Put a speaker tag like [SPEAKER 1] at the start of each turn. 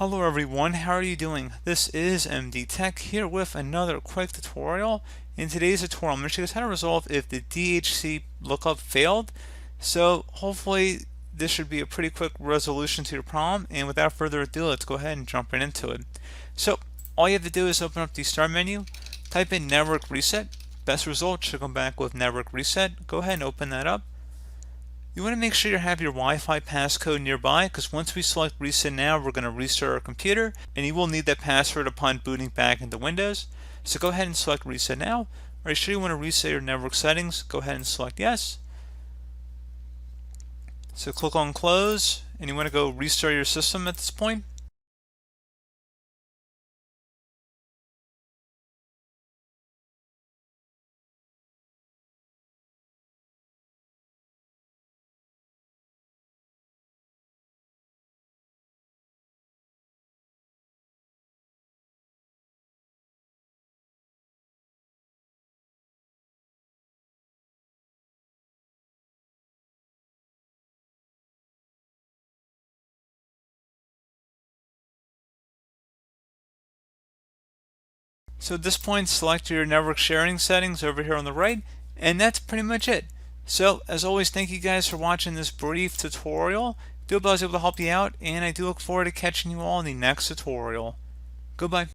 [SPEAKER 1] Hello everyone, how are you doing? This is MD Tech here with another quick tutorial. In today's tutorial, I'm going to show you guys how to resolve if the DHCP lookup failed. So hopefully this should be a pretty quick resolution to your problem, and without further ado, let's go ahead and jump right into it. So all you have to do is open up the start menu, type in network reset. Best result should come back with network reset. Go ahead and open that up. You want to make sure you have your Wi-Fi passcode nearby, because once we select reset now, we're going to restart our computer and you will need that password upon booting back into Windows. So go ahead and select reset now. Are you sure you want to reset your network settings? Go ahead and select yes. So click on close, and you want to go restart your system at this point. So at this point, select your network sharing settings over here on the right, and that's pretty much it. So as always, thank you guys for watching this brief tutorial. I do hope I was able to help you out, and I do look forward to catching you all in the next tutorial. Goodbye.